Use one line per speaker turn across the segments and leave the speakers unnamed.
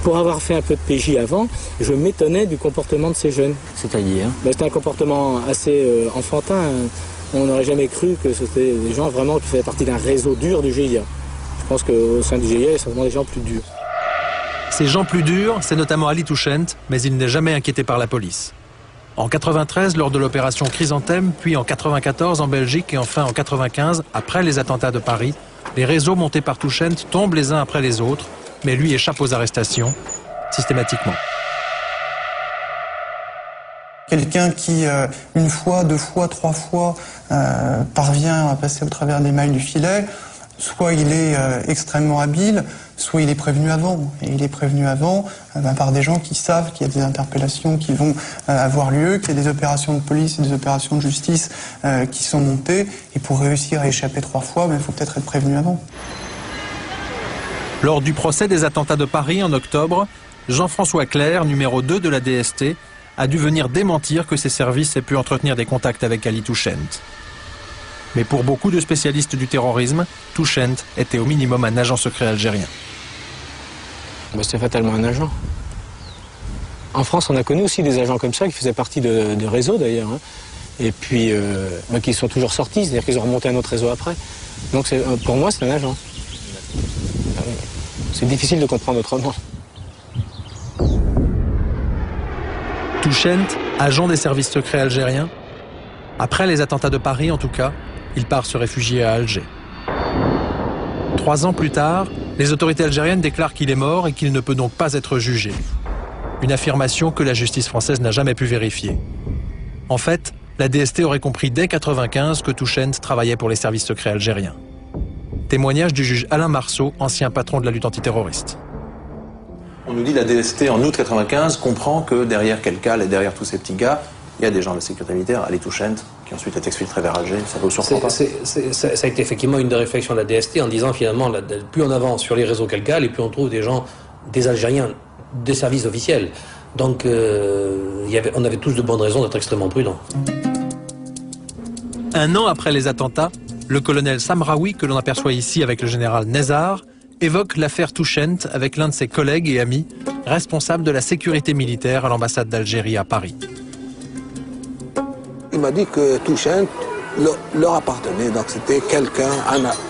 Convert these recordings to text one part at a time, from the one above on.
pour avoir fait un peu de PJ avant, je m'étonnais du comportement de ces jeunes.
C'est-à-dire?
C'était un comportement assez enfantin. On n'aurait jamais cru que c'était des gens vraiment qui faisaient partie d'un réseau dur du GIA. Je pense qu'au sein du GIA, il y a certainement des gens plus durs.
Ces gens plus durs, c'est notamment Ali Touchent, mais il n'est jamais inquiété par la police. En 93, lors de l'opération Chrysanthème, puis en 94 en Belgique et enfin en 95, après les attentats de Paris, les réseaux montés par Touchent tombent les uns après les autres, mais lui échappe aux arrestations, systématiquement.
Quelqu'un qui, une fois, deux fois, trois fois, parvient à passer au travers des mailles du filet, soit il est extrêmement habile, soit il est prévenu avant. Et il est prévenu avant par des gens qui savent qu'il y a des interpellations qui vont avoir lieu, qu'il y a des opérations de police et des opérations de justice qui sont montées. Et pour réussir à échapper trois fois, il faut peut-être être prévenu avant.
Lors du procès des attentats de Paris en octobre, Jean-François Clerc, numéro 2 de la DST, a dû venir démentir que ses services aient pu entretenir des contacts avec Ali Touchent. Mais pour beaucoup de spécialistes du terrorisme, Touchent était au minimum un agent secret algérien.
C'est fatalement un agent. En France, on a connu aussi des agents comme ça, qui faisaient partie de réseaux d'ailleurs, hein. Et puis qui sont toujours sortis, c'est-à-dire qu'ils ont remonté un autre réseau après. Donc pour moi, c'est un agent. C'est difficile de comprendre autrement.
Touchent, agent des services secrets algériens. Après les attentats de Paris, en tout cas, il part se réfugier à Alger. 3 ans plus tard, les autorités algériennes déclarent qu'il est mort et qu'il ne peut donc pas être jugé. Une affirmation que la justice française n'a jamais pu vérifier. En fait, la DST aurait compris dès 1995 que Touchent travaillait pour les services secrets algériens. Témoignage du juge Alain Marceau, ancien patron de la lutte antiterroriste.
On nous dit la DST en août 1995 comprend que derrière Kelkal et derrière tous ces petits gars, il y a des gens de la sécurité militaire, Ali Touchent, qui ensuite est exfiltré vers Alger. Ça vous surprend pas?
Ça a été effectivement une des réfléchsions de la DST en disant finalement, plus on avance sur les réseaux Kelkal et plus on trouve des gens, des Algériens, des services officiels. Donc on avait tous de bonnes raisons d'être extrêmement prudents.
Un an après les attentats, le colonel Samraoui, que l'on aperçoit ici avec le général Nezar, évoque l'affaire Touchent avec l'un de ses collègues et amis, responsable de la sécurité militaire à l'ambassade d'Algérie à Paris.
Il m'a dit que Touchent leur appartenait, donc c'était quelqu'un,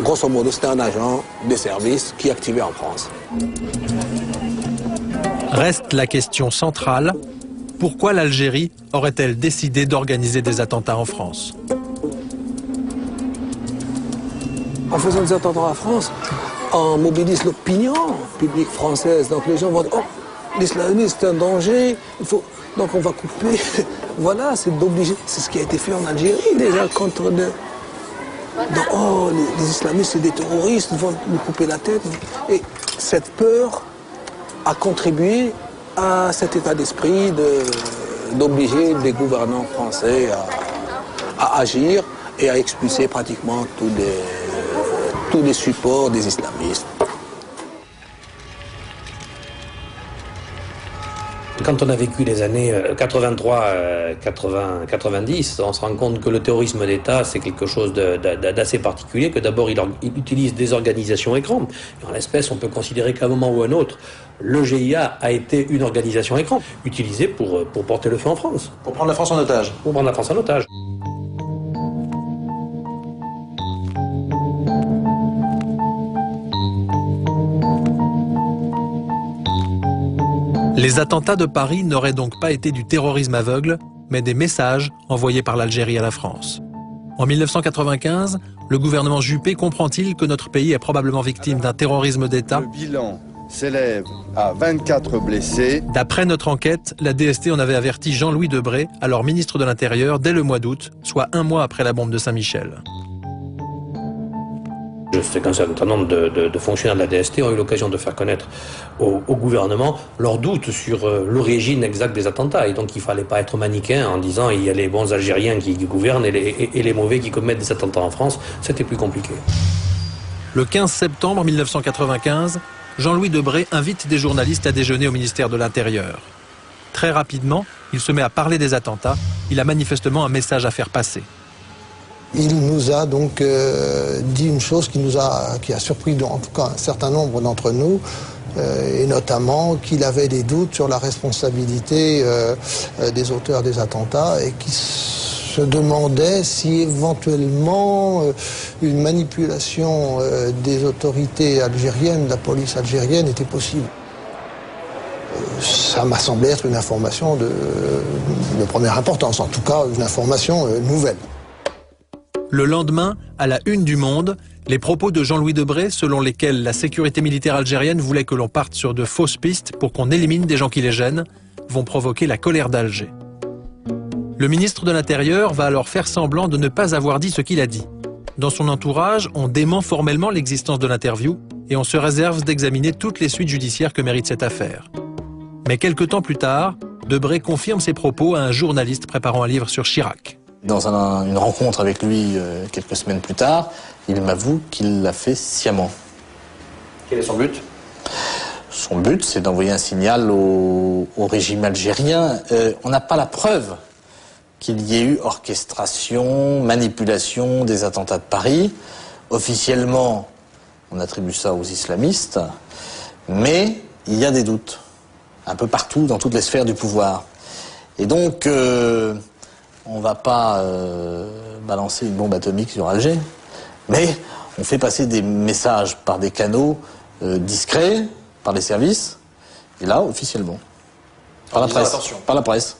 grosso modo c'était un agent des services qui activait en France.
Reste la question centrale, pourquoi l'Algérie aurait-elle décidé d'organiser des attentats en France?
En faisant des attentats en France, on mobilise l'opinion publique française. Donc les gens vont dire, oh, l'islamisme c'est un danger, donc on va couper. Voilà, c'est d'obliger. C'est ce qui a été fait en Algérie déjà contre les islamistes c'est des terroristes, ils vont nous couper la tête. Et cette peur a contribué à cet état d'esprit d'obliger les gouvernants français à agir et à expulser pratiquement tous les supports des islamistes.
Quand on a vécu les années 83, 80, 90, on se rend compte que le terrorisme d'État, c'est quelque chose d'assez particulier, que d'abord il utilise des organisations écran. En l'espèce, on peut considérer qu'à un moment ou à un autre, le GIA a été une organisation écran, utilisée pour porter le feu en France.
Pour prendre la France en otage.
Pour prendre la France en otage.
Les attentats de Paris n'auraient donc pas été du terrorisme aveugle, mais des messages envoyés par l'Algérie à la France. En 1995, le gouvernement Juppé comprend-il que notre pays est probablement victime d'un terrorisme d'État?
Le bilan s'élève à 24 blessés.
D'après notre enquête, la DST en avait averti Jean-Louis Debré, alors ministre de l'Intérieur, dès le mois d'août, soit 1 mois après la bombe de Saint-Michel.
Je sais qu'un certain nombre de fonctionnaires de la DST ont eu l'occasion de faire connaître au gouvernement leurs doutes sur l'origine exacte des attentats. Et donc il ne fallait pas être manichéen en disant il y a les bons Algériens qui gouvernent et les mauvais qui commettent des attentats en France. C'était plus compliqué.
Le 15 septembre 1995, Jean-Louis Debré invite des journalistes à déjeuner au ministère de l'Intérieur. Très rapidement, il se met à parler des attentats. Il a manifestement un message à faire passer.
Il nous a donc dit une chose qui a surpris en tout cas un certain nombre d'entre nous, et notamment qu'il avait des doutes sur la responsabilité des auteurs des attentats et qui se demandait si éventuellement une manipulation des autorités algériennes, de la police algérienne, était possible. Ça m'a semblé être une information de première importance, en tout cas une information nouvelle.
Le lendemain, à la une du Monde, les propos de Jean-Louis Debré, selon lesquels la sécurité militaire algérienne voulait que l'on parte sur de fausses pistes pour qu'on élimine des gens qui les gênent, vont provoquer la colère d'Alger. Le ministre de l'Intérieur va alors faire semblant de ne pas avoir dit ce qu'il a dit. Dans son entourage, on dément formellement l'existence de l'interview et on se réserve d'examiner toutes les suites judiciaires que mérite cette affaire. Mais quelque temps plus tard, Debré confirme ses propos à un journaliste préparant un livre sur Chirac.
Dans une rencontre avec lui quelques semaines plus tard, il m'avoue qu'il l'a fait sciemment.
Quel est son but?
Son but, c'est d'envoyer un signal au régime algérien. On n'a pas la preuve qu'il y ait eu orchestration, manipulation des attentats de Paris. Officiellement, on attribue ça aux islamistes, mais il y a des doutes, un peu partout, dans toutes les sphères du pouvoir. Et donc, on ne va pas balancer une bombe atomique sur Alger, mais on fait passer des messages par des canaux discrets, par les services, et là, officiellement. Par la presse. Par la presse.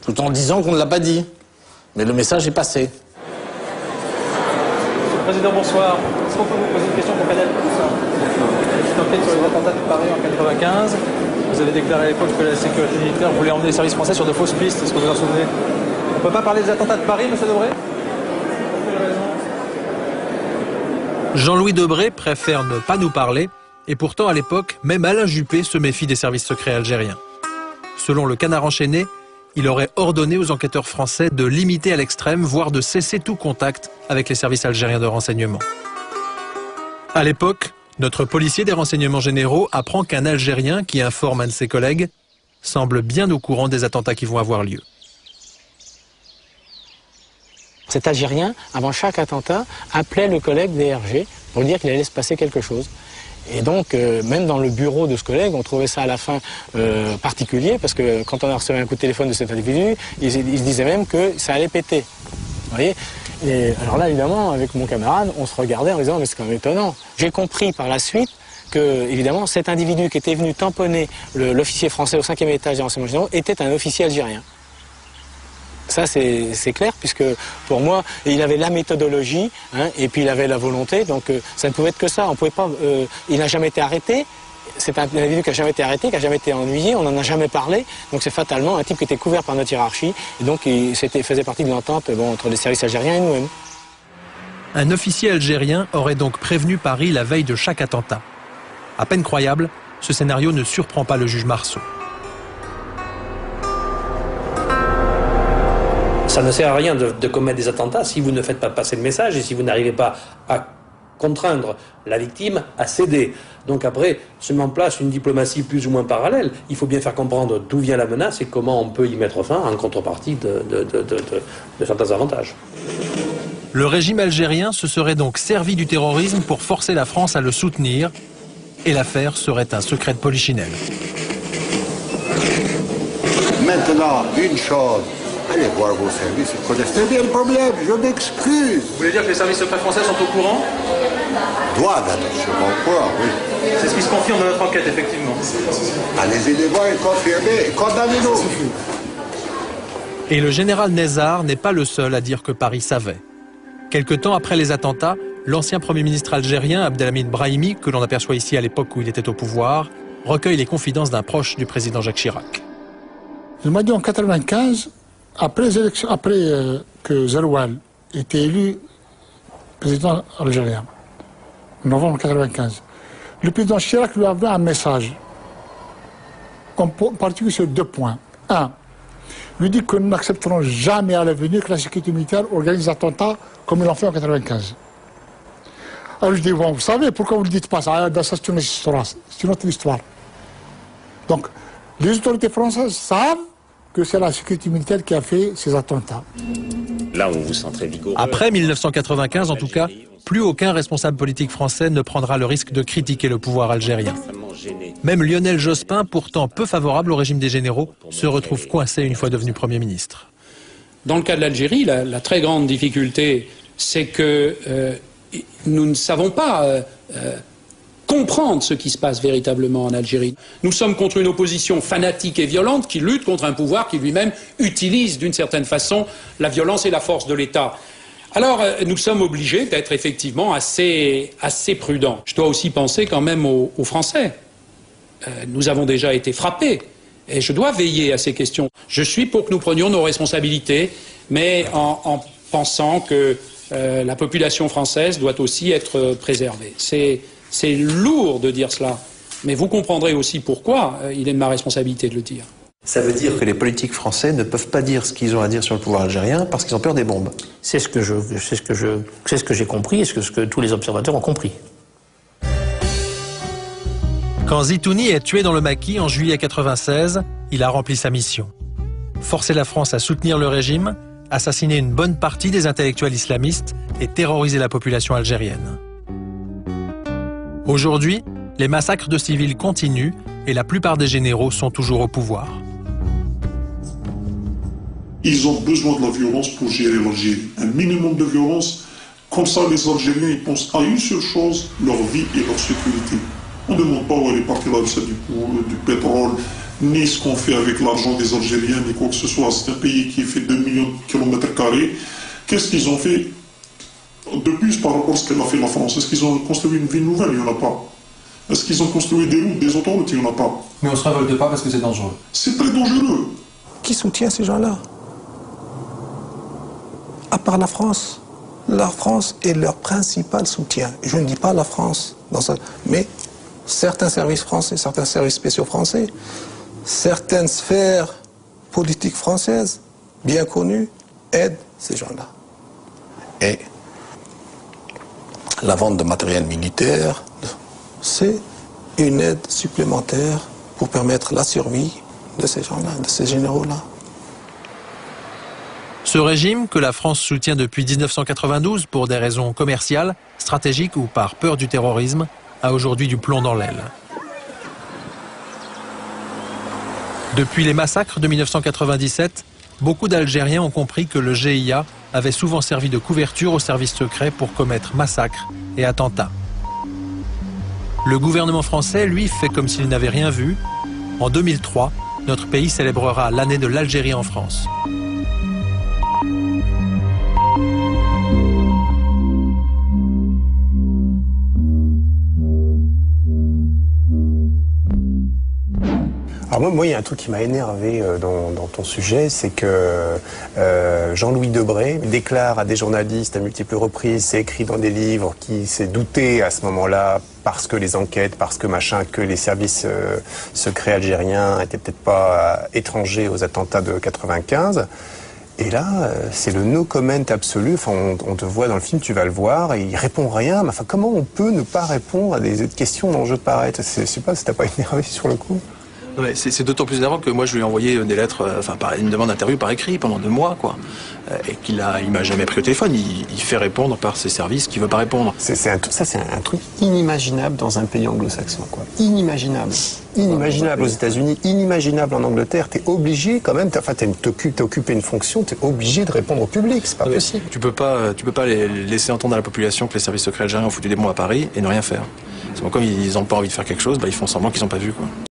Tout en disant qu'on ne l'a pas dit. Mais le message est passé.
Monsieur le Président, bonsoir. Est-ce qu'on peut vous poser une question pour Canal+? Une enquête sur les attentats de Paris en 1995. Vous avez déclaré à l'époque que la sécurité militaire voulait emmener les services français sur de fausses pistes. Est-ce que vous en souvenez? On ne peut pas parler des attentats de Paris, monsieur Debré? Jean-Louis Debré préfère ne pas nous parler, et pourtant à l'époque, même Alain Juppé se méfie des services secrets algériens. Selon le Canard enchaîné, il aurait ordonné aux enquêteurs français de limiter à l'extrême, voire de cesser tout contact avec les services algériens de renseignement. À l'époque, notre policier des renseignements généraux apprend qu'un Algérien qui informe un de ses collègues semble bien au courant des attentats qui vont avoir lieu.
Cet Algérien, avant chaque attentat, appelait le collègue DRG pour dire qu'il allait se passer quelque chose. Et donc, même dans le bureau de ce collègue, on trouvait ça à la fin particulier, parce que quand on a reçu un coup de téléphone de cet individu, il se disait même que ça allait péter. Vous voyez? Et alors là, évidemment, avec mon camarade, on se regardait en disant, mais c'est quand même étonnant. J'ai compris par la suite que, évidemment, cet individu qui était venu tamponner l'officier français au 5e étage des renseignements généraux était un officier algérien. Ça, c'est clair, puisque pour moi, il avait la méthodologie, hein, et puis il avait la volonté, donc ça ne pouvait être que ça. On pouvait pas, il n'a jamais été arrêté, c'est un individu qui n'a jamais été arrêté, qui n'a jamais été ennuyé, on n'en a jamais parlé, donc c'est fatalement un type qui était couvert par notre hiérarchie, et donc il faisait partie de l'entente entre les services algériens et nous-mêmes.
Un officier algérien aurait donc prévenu Paris la veille de chaque attentat. À peine croyable, ce scénario ne surprend pas le juge Marceau.
Ça ne sert à rien de commettre des attentats si vous ne faites pas passer le message et si vous n'arrivez pas à contraindre la victime à céder. Donc après, se met en place une diplomatie plus ou moins parallèle. Il faut bien faire comprendre d'où vient la menace et comment on peut y mettre fin en contrepartie de certains avantages.
Le régime algérien se serait donc servi du terrorisme pour forcer la France à le soutenir, et l'affaire serait un secret de polichinelle.
Maintenant, une chose. Allez voir vos services, ils connaissent très bien le problème, je m'excuse.
Vous voulez dire que les services secrets français sont au courant?
Doivent être sûrement au courant, oui.
C'est ce qui se confirme dans notre enquête, effectivement.
Allez-y les voir et confirmez, condamnez-nous.
Et le général Nezzar n'est pas le seul à dire que Paris savait. Quelque temps après les attentats, l'ancien Premier ministre algérien, Abdelhamid Brahimi, que l'on aperçoit ici à l'époque où il était au pouvoir, recueille les confidences d'un proche du président Jacques Chirac.
Il m'a dit en 1995, après que Zeroual était élu président algérien, en novembre 1995, le président Chirac lui a envoyé un message, en particulier sur 2 points. 1, lui dit que nous n'accepterons jamais à l'avenir que la sécurité militaire organise des attentats comme ils l'ont fait en 1995. Alors je dis, bon, vous savez, pourquoi vous ne le dites pas? Ça, c'est une autre histoire. Donc, les autorités françaises savent que c'est la sécurité militaire qui a fait ces attentats.
Là, on vous sent très vigoureux.
Après 1995, en tout cas, plus aucun responsable politique français ne prendra le risque de critiquer le pouvoir algérien.
gêné.
Même Lionel Jospin, pourtant peu favorable au régime des généraux, se retrouve coincé une fois devenu Premier ministre.
Dans le cas de l'Algérie, la très grande difficulté, c'est que nous ne savons pas comprendre ce qui se passe véritablement en Algérie. Nous sommes contre une opposition fanatique et violente qui lutte contre un pouvoir qui lui-même utilise d'une certaine façon la violence et la force de l'État. Alors, nous sommes obligés d'être effectivement assez prudents. Je dois aussi penser quand même aux Français. Nous avons déjà été frappés et je dois veiller à ces questions. Je suis pour que nous prenions nos responsabilités, mais en pensant que la population française doit aussi être préservée. C'est lourd de dire cela, mais vous comprendrez aussi pourquoi il est de ma responsabilité de le dire.
Ça veut dire que les politiques français ne peuvent pas dire ce qu'ils ont à dire sur le pouvoir algérien parce qu'ils ont peur des bombes.
C'est ce que j'ai compris et ce que tous les observateurs ont compris.
Quand Zitouni est tué dans le maquis en juillet 1996, il a rempli sa mission. Forcer la France à soutenir le régime, assassiner une bonne partie des intellectuels islamistes et terroriser la population algérienne. Aujourd'hui, les massacres de civils continuent et la plupart des généraux sont toujours au pouvoir.
Ils ont besoin de la violence pour gérer l'Algérie. Un minimum de violence, comme ça les Algériens ils pensent à une seule chose, leur vie et leur sécurité. On ne demande pas où elle est partie la recette du pétrole, ni ce qu'on fait avec l'argent des Algériens, ni quoi que ce soit. C'est un pays qui fait 2 millions de kilomètres carrés. Qu'est-ce qu'ils ont fait de plus par rapport à ce qu'elle a fait la France? Est-ce qu'ils ont construit une ville nouvelle? Il n'y en a pas. Est-ce qu'ils ont construit des routes, des autoroutes? Il n'y en a pas.
Mais on ne se révolte pas parce que c'est dangereux.
C'est très dangereux.
Qui soutient ces gens-là? À part la France. La France est leur principal soutien. Je ne dis pas la France, mais certains services français, certains services spéciaux français, certaines sphères politiques françaises, bien connues, aident ces gens-là. Et la vente de matériel militaire, c'est une aide supplémentaire pour permettre la survie de ces gens-là, de ces généraux-là.
Ce régime, que la France soutient depuis 1992 pour des raisons commerciales, stratégiques ou par peur du terrorisme, a aujourd'hui du plomb dans l'aile. Depuis les massacres de 1997, beaucoup d'Algériens ont compris que le GIA avait souvent servi de couverture aux services secrets pour commettre massacres et attentats. Le gouvernement français, lui, fait comme s'il n'avait rien vu. En 2003, notre pays célébrera l'année de l'Algérie en France.
Alors moi, il y a un truc qui m'a énervé dans ton sujet, c'est que Jean-Louis Debré déclare à des journalistes à multiples reprises, c'est écrit dans des livres, qui s'est douté à ce moment-là, parce que les enquêtes, parce que machin, que les services secrets algériens étaient peut-être pas étrangers aux attentats de 95. Et là, c'est le no comment absolu. Enfin, on te voit dans le film, tu vas le voir, et il répond rien. Mais enfin, comment on peut ne pas répondre à des questions d'enjeux pareils? Je sais pas si t'as pas énervé sur le coup.
C'est d'autant plus énervant que moi je lui ai envoyé des lettres, une demande d'interview par écrit pendant 2 mois, quoi. Et il m'a jamais pris au téléphone. Il fait répondre par ses services qu'il veut pas répondre.
C'est un truc inimaginable dans un pays anglo-saxon, quoi. Inimaginable. Inimaginable aux États-Unis, inimaginable en Angleterre. T'es obligé quand même, t'as occupé une fonction, t'es obligé de répondre au public. C'est pas possible.
Tu peux pas laisser entendre à la population que les services secrets algériens ont foutu des bombes à Paris et ne rien faire. Comme ils n'ont pas envie de faire quelque chose, ils font semblant qu'ils n'ont pas vu, quoi.